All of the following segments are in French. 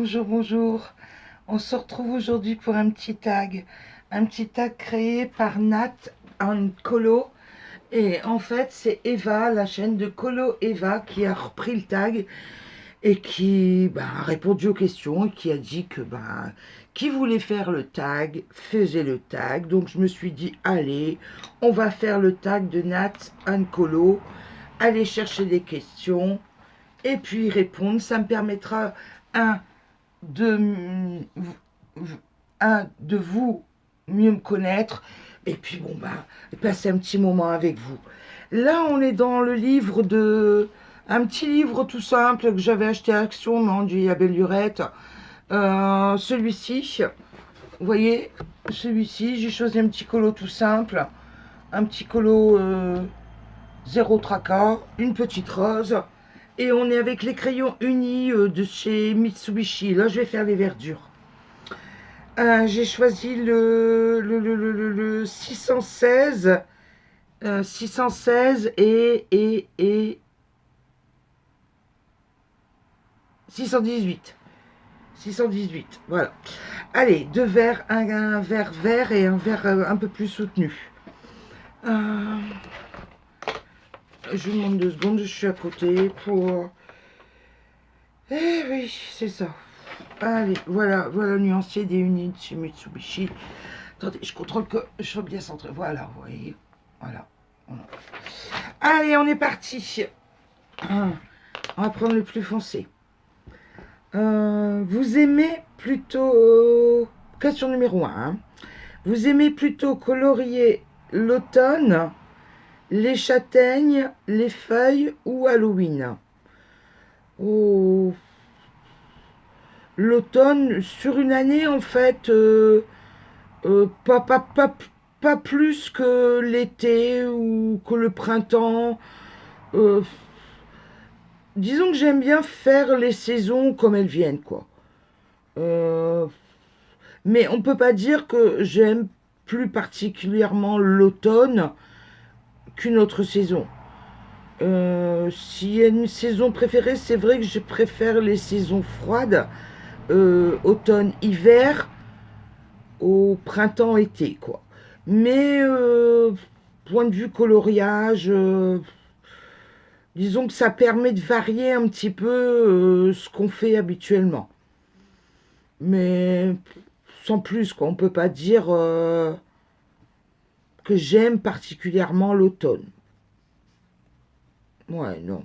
Bonjour, bonjour. On se retrouve aujourd'hui pour un petit tag. Un petit tag créé par Nat en colo. Et en fait, c'est Eva, la chaîne de Colo Eva, qui a repris le tag et qui a répondu aux questions et qui a dit que qui voulait faire le tag, faisait le tag. Donc je me suis dit, allez, on va faire le tag de Nat en colo, aller chercher des questions et puis y répondre. Ça me permettra, un, de, de vous mieux me connaître et puis passer un petit moment avec vous. Là, on est dans le livre de... Un petit livre tout simple que j'avais acheté à Action, non, du Belle Lurette. Celui-ci, vous voyez, celui-ci, j'ai choisi un petit colo tout simple. Un petit colo zéro tracas, une petite rose. Et on est avec les crayons unis de chez Mitsubishi. Là, je vais faire les verdures. J'ai choisi le 616, 616 et 618. 618, voilà. Allez, deux verres, un verre vert et un verre un peu plus soutenu. Je vous demande 2 secondes, je suis à côté pour... Eh oui, c'est ça. Allez, voilà le nuancier des unités chez Mitsubishi. Attendez, je contrôle que je sois bien centré. Voilà, vous voyez. Voilà. Allez, on est parti. On va prendre le plus foncé. Vous aimez plutôt... Question numéro 1. Vous aimez plutôt colorier l'automne, les châtaignes, les feuilles ou Halloween? Oh, l'automne, sur une année, en fait, pas plus que l'été ou que le printemps. Euh, disons que j'aime bien faire les saisons comme elles viennent, quoi. Euh, mais on peut pas dire que j'aime plus particulièrement l'automne qu'une autre saison. S'il y a une saison préférée, c'est vrai que je préfère les saisons froides, automne, hiver, au printemps-été, quoi. Mais point de vue coloriage, disons que ça permet de varier un petit peu ce qu'on fait habituellement. Mais sans plus, quoi. On peut pas dire que j'aime particulièrement l'automne. Ouais, non.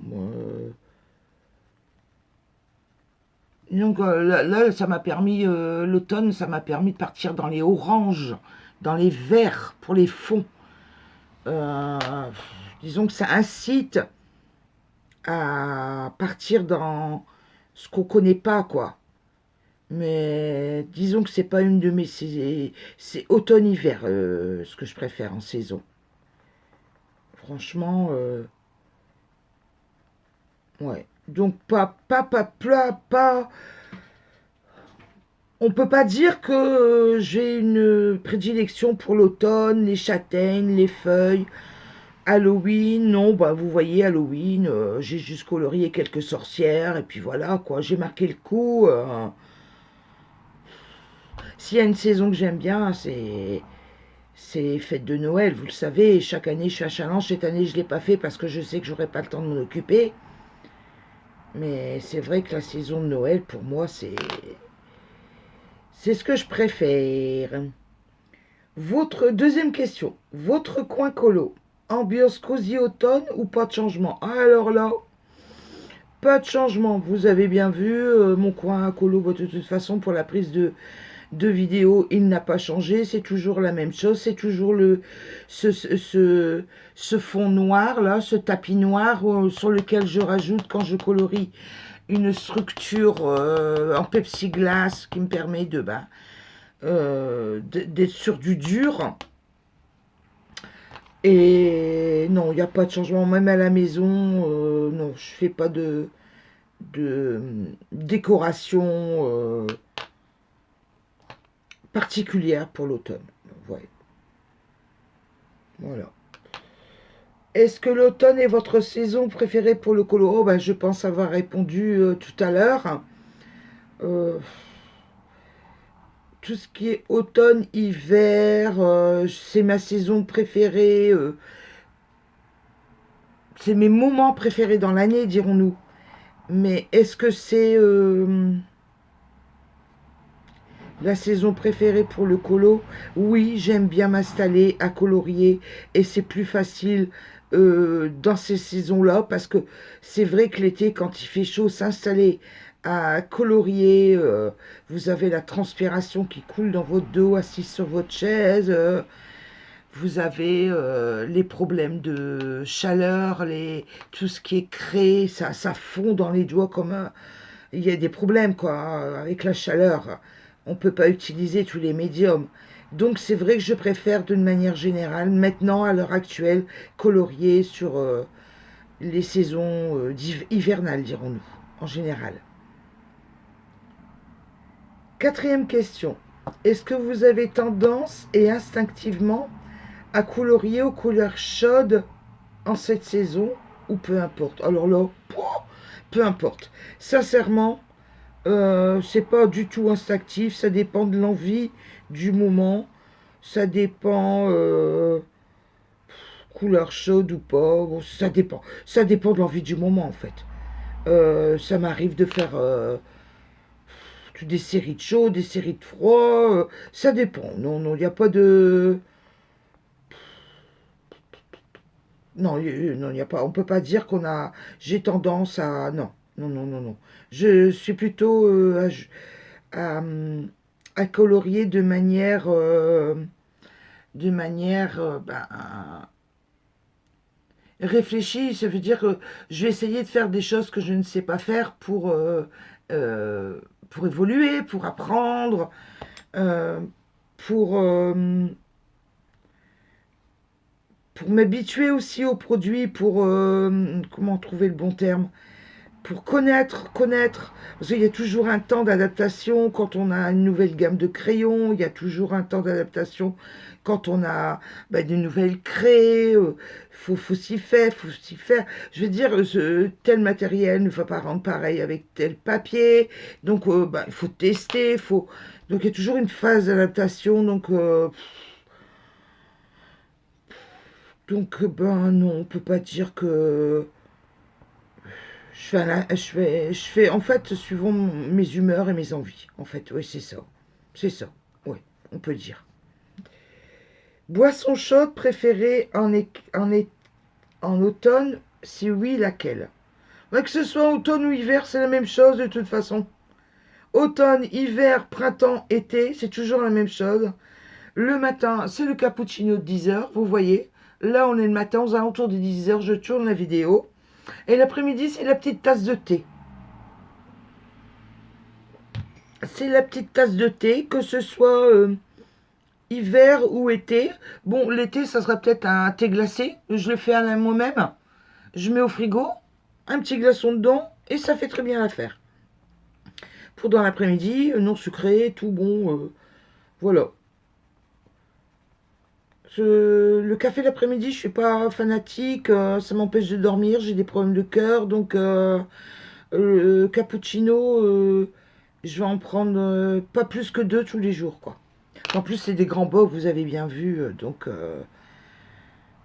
Donc là, ça m'a permis, l'automne, ça m'a permis de partir dans les oranges, dans les verts pour les fonds. Euh, disons que ça incite à partir dans ce qu'on connaît pas, quoi. Mais disons que c'est pas une de mes... C'est automne-hiver, ce que je préfère en saison. Franchement, ouais. Donc pas... On peut pas dire que j'ai une prédilection pour l'automne, les châtaignes, les feuilles. Halloween, non, vous voyez, Halloween, j'ai juste colorié quelques sorcières, et puis voilà, quoi, j'ai marqué le coup. S'il y a une saison que j'aime bien, c'est les fêtes de Noël, vous le savez, chaque année je suis à Challenge, cette année je ne l'ai pas fait parce que je sais que j'aurai pas le temps de m'en occuper. Mais c'est vrai que la saison de Noël, pour moi, c'est ce que je préfère. Votre deuxième question, votre coin colo, ambiance cosy automne ou pas de changement? Alors là, pas de changement. Vous avez bien vu, mon coin colo, de toute façon, pour la prise de vidéo, il n'a pas changé. C'est toujours la même chose. C'est toujours ce fond noir, là, ce tapis noir sur lequel je rajoute, quand je colorie, une structure en plexiglas qui me permet d'être sur du dur. Et non, il n'y a pas de changement, même à la maison, non, je fais pas de décoration particulière pour l'automne. Ouais. Voilà. Est-ce que l'automne est votre saison préférée pour le colo? Je pense avoir répondu tout à l'heure. euh, tout ce qui est automne, hiver, c'est ma saison préférée. C'est mes moments préférés dans l'année, dirons-nous. Mais est-ce que c'est la saison préférée pour le colo? Oui, j'aime bien m'installer à colorier et c'est plus facile dans ces saisons-là parce que c'est vrai que l'été, quand il fait chaud, s'installer à colorier, vous avez la transpiration qui coule dans votre dos, assis sur votre chaise. Vous avez les problèmes de chaleur, tout ce qui est créé, ça fond dans les doigts comme un... Il y a des problèmes quoi, avec la chaleur. On ne peut pas utiliser tous les médiums. Donc c'est vrai que je préfère d'une manière générale, maintenant à l'heure actuelle, colorier sur les saisons hivernales, dirons-nous, en général. Quatrième question. Est-ce que vous avez tendance et instinctivement à colorier aux couleurs chaudes en cette saison ou peu importe? Alors là, peu importe. Sincèrement, c'est pas du tout instinctif, ça dépend de l'envie du moment, ça dépend couleur chaude ou pas, bon, ça dépend de l'envie du moment en fait. Ça m'arrive de faire des séries de chaud, des séries de froid, ça dépend. Non, non, il n'y a pas de... Non, non, il n'y a pas. On peut pas dire qu'on a. J'ai tendance à. Non, non, non, non, non. Je suis plutôt à colorier de manière ben, réfléchie. Ça veut dire que je vais essayer de faire des choses que je ne sais pas faire euh, pour évoluer, pour apprendre, euh, pour pour m'habituer aussi aux produits, pour comment trouver le bon terme, pour connaître, parce qu'il y a toujours un temps d'adaptation quand on a une nouvelle gamme de crayons, il y a toujours un temps d'adaptation quand on a des nouvelles craies, faut s'y faire, faut s'y faire. Je veux dire, tel matériel ne va pas rendre pareil avec tel papier, donc il faut tester, donc il y a toujours une phase d'adaptation, donc ben non, on peut pas dire que je fais en fait suivant mes humeurs et mes envies. En fait, oui, c'est ça. Oui, on peut dire. Boisson chaude préférée en automne, si oui, laquelle? Que ce soit automne ou hiver, c'est la même chose de toute façon. Automne, hiver, printemps, été, c'est toujours la même chose. Le matin, c'est le cappuccino de 10 heures, vous voyez. Là, on est le matin, aux alentours de 10 heures, je tourne la vidéo. Et l'après-midi, c'est la petite tasse de thé. C'est la petite tasse de thé, que ce soit hiver ou été. Bon, l'été, ça sera peut-être un thé glacé. Je le fais à moi-même. Je mets au frigo, un petit glaçon dedans, et ça fait très bien l'affaire. Pour dans l'après-midi, non sucré, tout bon. Voilà. Le café l'après-midi, je suis pas fanatique, ça m'empêche de dormir, j'ai des problèmes de cœur, donc le cappuccino, je vais en prendre pas plus que deux tous les jours, quoi. En plus, c'est des grands bocs, vous avez bien vu, donc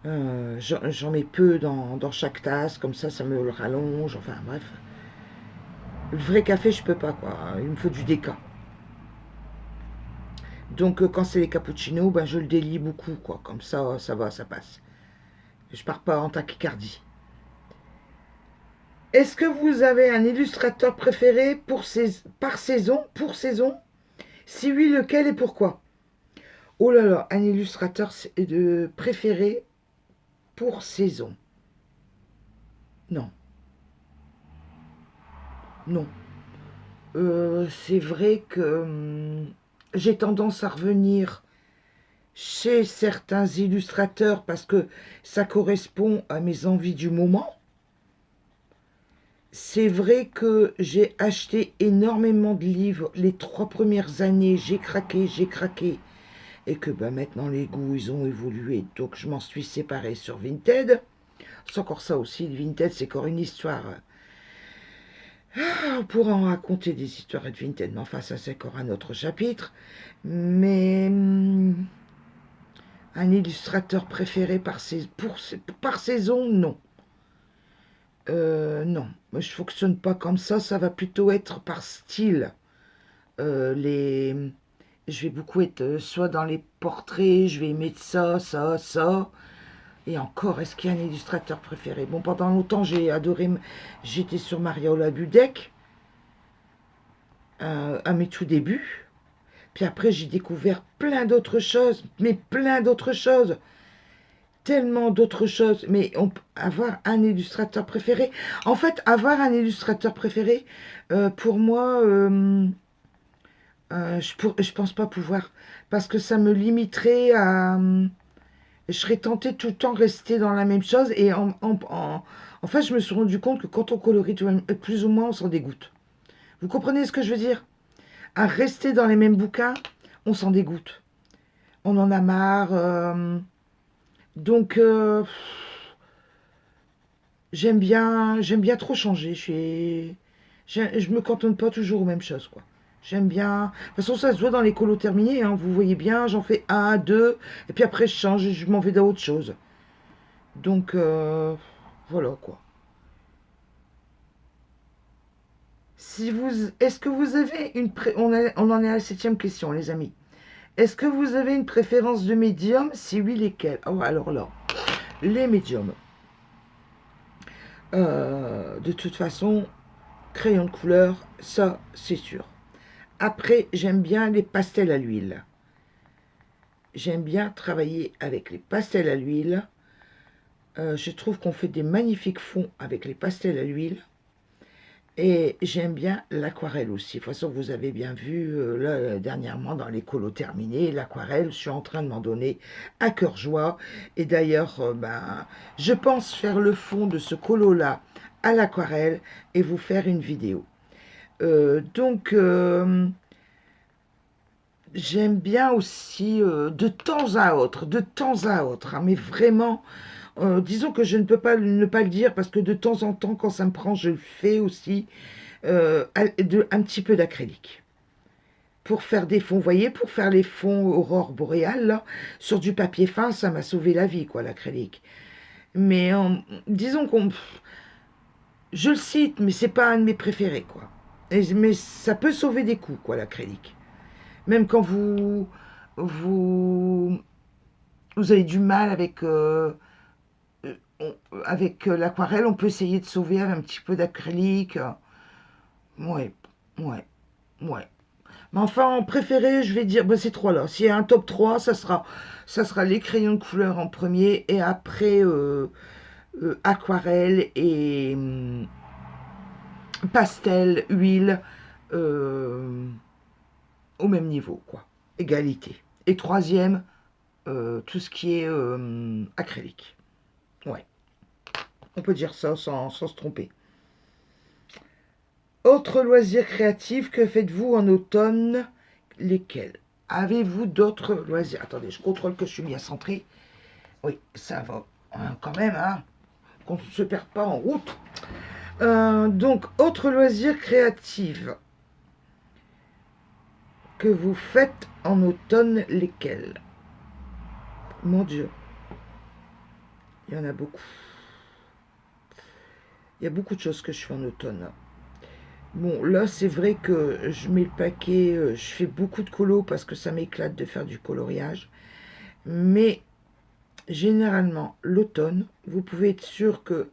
j'en mets peu dans chaque tasse, comme ça me le rallonge, enfin bref. Le vrai café, je peux pas, quoi, il me faut du déca. Donc quand c'est les cappuccinos, ben, je le délie beaucoup, quoi, comme ça va, ça passe. Je pars pas en tachycardie. Est-ce que vous avez un illustrateur préféré par saison, pour saison? Si oui, lequel et pourquoi? Oh là là, un illustrateur préféré pour saison. Non, non. C'est vrai que j'ai tendance à revenir chez certains illustrateurs parce que ça correspond à mes envies du moment. C'est vrai que j'ai acheté énormément de livres les 3 premières années, j'ai craqué, et que maintenant les goûts ils ont évolué, donc je m'en suis séparée sur Vinted. C'est encore ça aussi, le Vinted c'est encore une histoire. On pourra en raconter des histoires ad vinted, mais enfin, ça c'est encore un autre chapitre. Mais un illustrateur préféré par saison, non. Non, moi, je fonctionne pas comme ça va plutôt être par style. Je vais beaucoup être soit dans les portraits, je vais aimer ça, ça, ça. Et encore, est-ce qu'il y a un illustrateur préféré? Bon, pendant longtemps, j'ai adoré, j'étais sur Mariola Budek, à mes tout débuts. Puis après, j'ai découvert plein d'autres choses, mais plein d'autres choses. Tellement d'autres choses, mais avoir un illustrateur préféré. En fait, avoir un illustrateur préféré, pour moi, je pense pas pouvoir, parce que ça me limiterait à... je serais tentée tout le temps rester dans la même chose, et en fait, je me suis rendu compte que quand on colorie plus ou moins, on s'en dégoûte. Vous comprenez ce que je veux dire? À rester dans les mêmes bouquins, on s'en dégoûte. On en a marre. Donc, j'aime bien trop changer. Je me cantonne pas toujours aux mêmes choses, quoi. J'aime bien. De toute façon, ça se voit dans les colos terminés, hein, vous voyez bien, j'en fais un, deux, et puis après je change et je m'en vais dans autre chose. Donc, voilà, quoi. Si vous, est-ce que vous avez on en est à la 7e question, les amis. Est-ce que vous avez une préférence de médium? Si oui, lesquels? Oh, alors là, les médiums. De toute façon, crayon de couleur, ça, c'est sûr. Après, j'aime bien les pastels à l'huile. J'aime bien travailler avec les pastels à l'huile. Je trouve qu'on fait des magnifiques fonds avec les pastels à l'huile. Et j'aime bien l'aquarelle aussi. De toute façon, vous avez bien vu, là, dernièrement, dans les colos terminés, l'aquarelle, je suis en train de m'en donner à cœur joie. Et d'ailleurs, je pense faire le fond de ce colo-là à l'aquarelle et vous faire une vidéo. Donc, j'aime bien aussi de temps à autre, hein, mais vraiment, disons que je ne peux pas ne pas le dire parce que de temps en temps, quand ça me prend, je le fais aussi, un petit peu d'acrylique. Pour faire des fonds, vous voyez, pour faire les fonds aurore boréale, là, sur du papier fin, ça m'a sauvé la vie, quoi, l'acrylique. Mais disons qu'on... Je le cite, mais c'est pas un de mes préférés, quoi. Mais ça peut sauver des coups, quoi, l'acrylique. Même quand vous, vous avez du mal avec l'aquarelle, on peut essayer de sauver avec un petit peu d'acrylique. Ouais, ouais, ouais. Mais enfin, en préféré, je vais dire, ces trois-là. S'il y a un top 3, ça sera les crayons de couleur en premier, et après aquarelle et pastel, huile, au même niveau, quoi. Égalité. Et troisième, tout ce qui est acrylique. Ouais, on peut dire ça sans se tromper. Autre loisir créatif, que faites-vous en automne? Lesquels? Avez-vous d'autres loisirs? Attendez, je contrôle que je suis bien centré. Oui, ça va quand même, hein, qu'on ne se perd pas en route. Donc, autre loisir créatif que vous faites en automne, lesquels? Mon Dieu, il y en a beaucoup. Il y a beaucoup de choses que je fais en automne. Bon, là, c'est vrai que je mets le paquet, je fais beaucoup de colo parce que ça m'éclate de faire du coloriage. Mais généralement, l'automne, vous pouvez être sûr que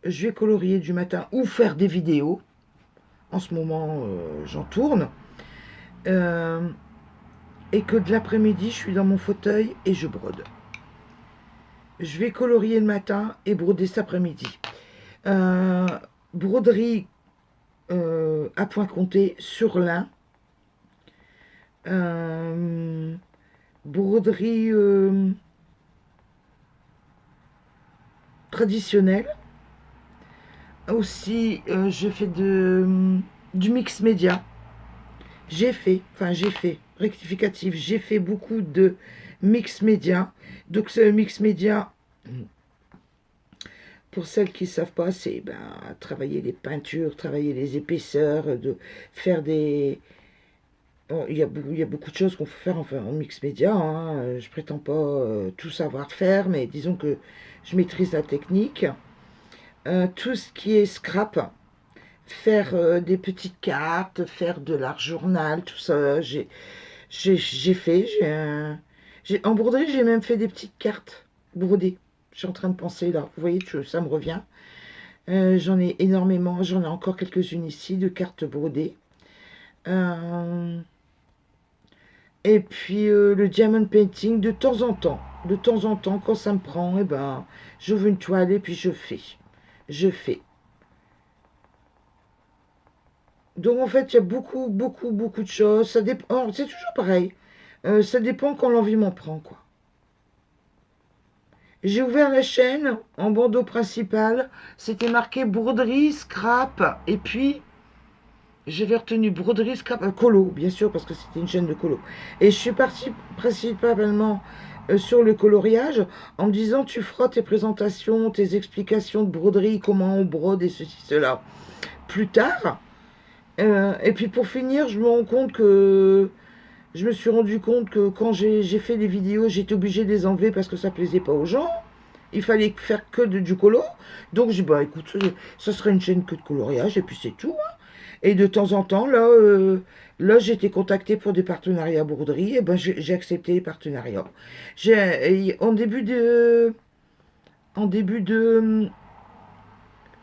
je vais colorier du matin ou faire des vidéos. En ce moment, j'en tourne. Et que de l'après-midi, je suis dans mon fauteuil et je brode. Je vais colorier le matin et broder cet après-midi. Broderie à point compté sur lin. Broderie traditionnelle. Aussi, je fais du mix média. Rectificatif, j'ai fait beaucoup de mix média. Donc, ce mix média, Pour celles qui ne savent pas, c'est ben, travailler les peintures, travailler les épaisseurs, de faire des... Bon, il y a beaucoup de choses qu'on peut faire enfin, en mix média. Hein. Je prétends pas tout savoir faire, mais disons que je maîtrise la technique. Tout ce qui est scrap, faire des petites cartes, faire de l'art journal, tout ça, j'ai fait. En broderie, j'ai même fait des petites cartes brodées. Je suis en train de penser là. Vous voyez, ça me revient. J'en ai énormément. J'en ai encore quelques-unes ici de cartes brodées. Et puis le diamond painting de temps en temps. De temps en temps, quand ça me prend, eh ben, j'ouvre une toile et puis je fais. Je fais. Donc en fait, il y a beaucoup, beaucoup, beaucoup de choses. Ça dépend. C'est toujours pareil. Ça dépend quand l'envie m'en prend, quoi. J'ai ouvert la chaîne en bandeau principal. C'était marqué broderie, scrap. Et puis, j'avais retenu broderie, scrap, colo, bien sûr, parce que c'était une chaîne de colo. Et je suis partie principalement sur le coloriage en me disant tu feras tes présentations, tes explications de broderie, comment on brode et ceci, cela plus tard. Et puis pour finir, je me suis rendu compte que quand j'ai fait les vidéos, j'étais obligée de les enlever parce que ça plaisait pas aux gens. Il fallait faire que du colo. Donc j'ai dit, bah écoute, ça serait une chaîne que de coloriage et puis c'est tout. Hein. Et de temps en temps, là j'ai été contactée pour des partenariats broderie. Et ben j'ai accepté les partenariats. En début de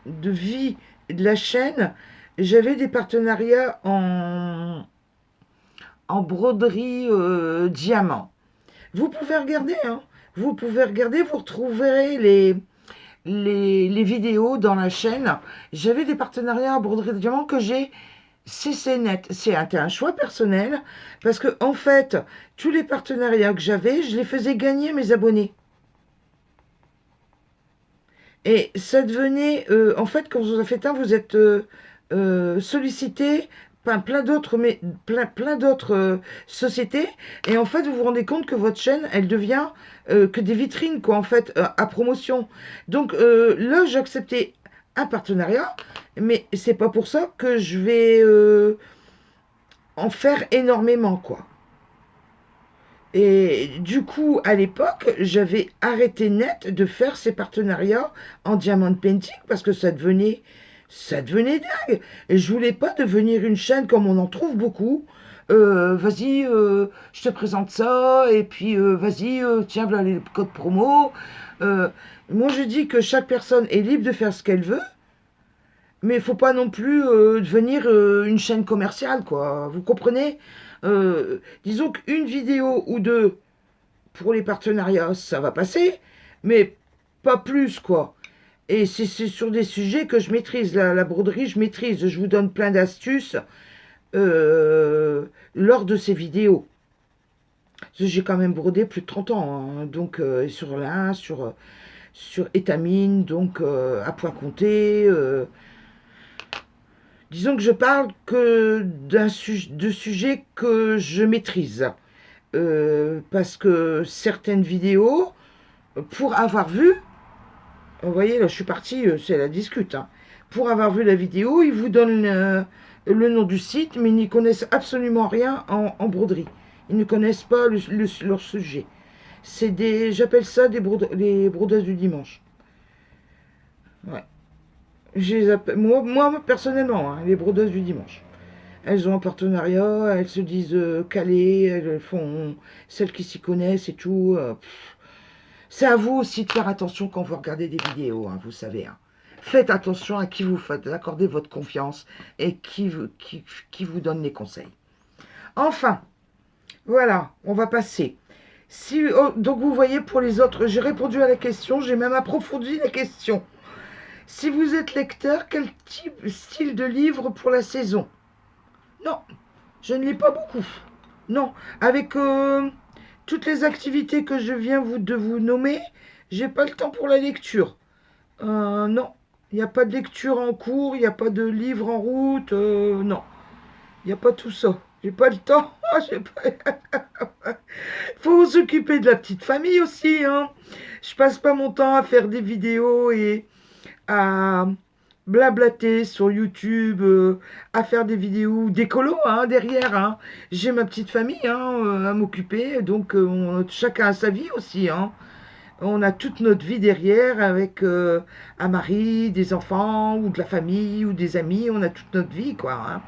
vie de la chaîne, j'avais des partenariats en broderie diamant. Vous pouvez regarder, hein. Vous pouvez regarder, vous retrouverez les vidéos dans la chaîne. J'avais des partenariats en broderie diamant que j'ai cessé net. C'était un choix personnel parce que en fait, tous les partenariats que j'avais, je les faisais gagner à mes abonnés. Et ça devenait, en fait, quand vous en faites un, vous êtes sollicité par plein d'autres sociétés. Et en fait, vous vous rendez compte que votre chaîne, elle devient que des vitrines, quoi, en fait, à promotion. Donc là, j'ai accepté un partenariat, mais c'est pas pour ça que je vais en faire énormément, quoi. Et du coup, à l'époque, j'avais arrêté net de faire ces partenariats en diamond painting parce que ça devenait dingue. Et je voulais pas devenir une chaîne comme on en trouve beaucoup. Vas-y, je te présente ça, et puis vas-y, tiens, voilà les codes promo. Moi, je dis que chaque personne est libre de faire ce qu'elle veut, mais il faut pas non plus devenir une chaîne commerciale, quoi. Vous comprenez? Disons qu'une vidéo ou deux pour les partenariats, ça va passer, mais pas plus, quoi. Et c'est sur des sujets que je maîtrise. La broderie, je maîtrise. Je vous donne plein d'astuces lors de ces vidéos. J'ai quand même brodé plus de 30 ans. Hein, donc, sur l'un, sur étamine, donc à point compté. Disons que je parle que de sujets que je maîtrise. Parce que certaines vidéos, pour avoir vu, vous voyez, là je suis partie, c'est la discute. Hein. Pour avoir vu la vidéo, ils vous donnent le nom du site, mais ils n'y connaissent absolument rien en broderie. Ils ne connaissent pas leur sujet. J'appelle ça les brodeuses du dimanche. Ouais. Moi, personnellement, hein, les brodeuses du dimanche. Elles ont un partenariat, elles se disent calées, elles font celles qui s'y connaissent et tout. C'est à vous aussi de faire attention quand vous regardez des vidéos, hein, vous savez. Hein. Faites attention à qui vous faites accorder votre confiance et qui vous donne les conseils. Enfin, voilà, on va passer. Donc vous voyez, pour les autres, j'ai répondu à la question, j'ai même approfondi la question. Si vous êtes lecteur, quel style de livre pour la saison? Non, je ne lis pas beaucoup. Non, avec toutes les activités que je viens de vous nommer, j'ai pas le temps pour la lecture. Non, il n'y a pas de lecture en cours, il n'y a pas de livre en route, non. Il n'y a pas tout ça. J'ai pas le temps. Faut s'occuper de la petite famille aussi. Hein. Je passe pas mon temps à faire des vidéos et à blablater sur YouTube, à faire des vidéos, des colos hein, derrière. Hein. J'ai ma petite famille hein, à m'occuper, donc chacun a sa vie aussi. Hein. On a toute notre vie derrière avec un mari, des enfants, ou de la famille, ou des amis. On a toute notre vie, quoi. Hein.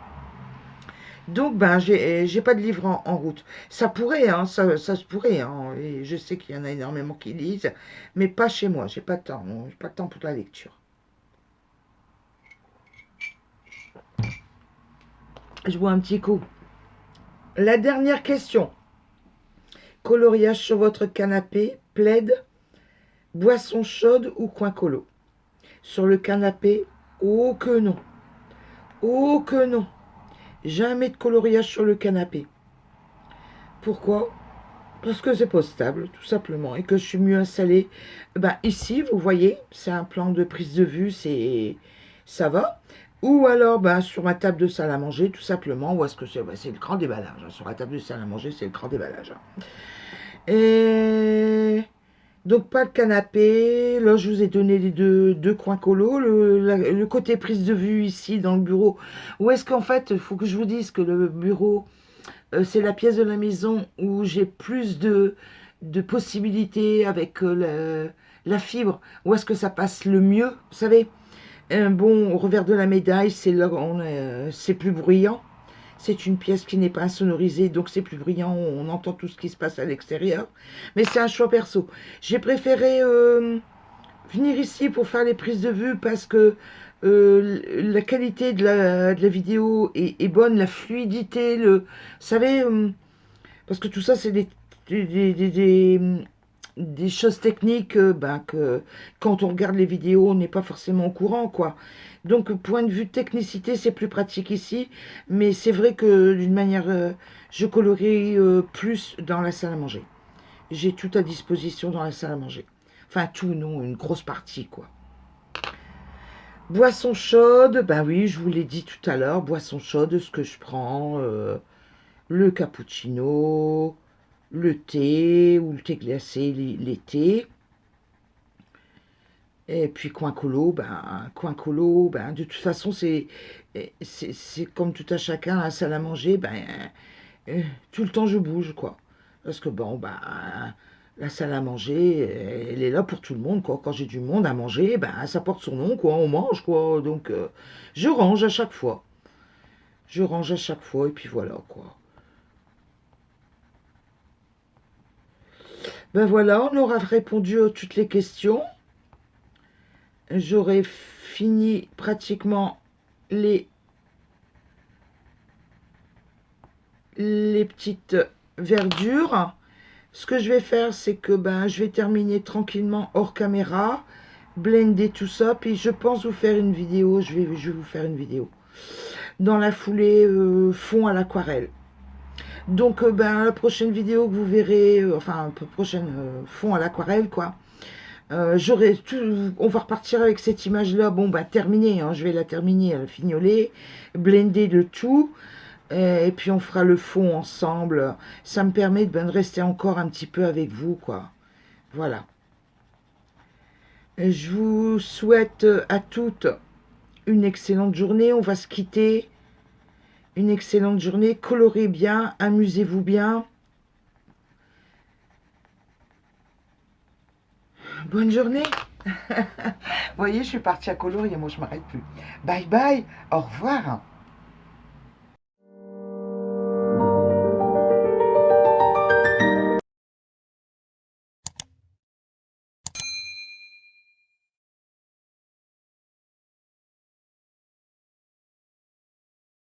Donc, ben, j'ai pas de livre en route. Ça pourrait, hein, ça se pourrait. Hein, et je sais qu'il y en a énormément qui lisent, mais pas chez moi. J'ai pas de temps. J'ai pas de temps pour la lecture. Je bois un petit coup. La dernière question. Coloriage sur votre canapé, plaid, boisson chaude ou coin colo? Sur le canapé, oh que non. Oh que non. Jamais de coloriage sur le canapé. Pourquoi? Parce que c'est pas stable, tout simplement, et que je suis mieux installée. Ben, ici, vous voyez, c'est un plan de prise de vue, ça va. Ou alors, ben, sur ma table de salle à manger, tout simplement, ou est-ce que c'est le grand déballage. Hein. Sur la table de salle à manger, c'est le grand déballage. Hein. Et donc, pas le canapé. Là, je vous ai donné les deux coins colo. Le côté prise de vue ici, dans le bureau. Où est-ce qu'en fait, il faut que je vous dise que le bureau c'est la pièce de la maison où j'ai plus de possibilités avec la fibre. Où est-ce que ça passe le mieux, vous savez? Bon, au revers de la médaille, c'est plus bruyant. C'est une pièce qui n'est pas insonorisée, donc c'est plus bruyant. On entend tout ce qui se passe à l'extérieur. Mais c'est un choix perso. J'ai préféré venir ici pour faire les prises de vue parce que la qualité de la vidéo est bonne, la fluidité, vous savez, parce que tout ça, c'est des choses techniques ben, que quand on regarde les vidéos, on n'est pas forcément au courant, quoi. Donc, point de vue technicité, c'est plus pratique ici, mais c'est vrai que d'une manière, je colorie plus dans la salle à manger. J'ai tout à disposition dans la salle à manger. Enfin, tout, non, une grosse partie, quoi. Boisson chaude, ben oui, je vous l'ai dit tout à l'heure, boisson chaude, ce que je prends, le cappuccino, le thé ou le thé glacé l'été. Et puis coin colo, ben de toute façon c'est comme tout à chacun, la salle à manger, ben tout le temps je bouge quoi. Parce que bon ben la salle à manger, elle est là pour tout le monde quoi. Quand j'ai du monde à manger, ben ça porte son nom quoi, on mange quoi. Donc je range à chaque fois. Je range à chaque fois et puis voilà quoi. Ben voilà, on aura répondu à toutes les questions. J'aurai fini pratiquement les, les petites verdures. Ce que je vais faire, c'est que ben, je vais terminer tranquillement hors caméra, blender tout ça, puis je pense vous faire une vidéo, je vais vous faire une vidéo. Dans la foulée, fond à l'aquarelle. Donc, ben, la prochaine vidéo que vous verrez, enfin, prochaine fond à l'aquarelle, quoi. J'aurai tout, on va repartir avec cette image-là. Bon, bah, terminée, hein, je vais la terminer, le fignoler, blender le tout. Et puis on fera le fond ensemble. Ça me permet de rester encore un petit peu avec vous, quoi. Voilà. Je vous souhaite à toutes une excellente journée. On va se quitter. Une excellente journée. Colorez bien, amusez-vous bien. Bonne journée. Vous voyez, je suis partie à colorier. Moi, je m'arrête plus. Bye bye. Au revoir.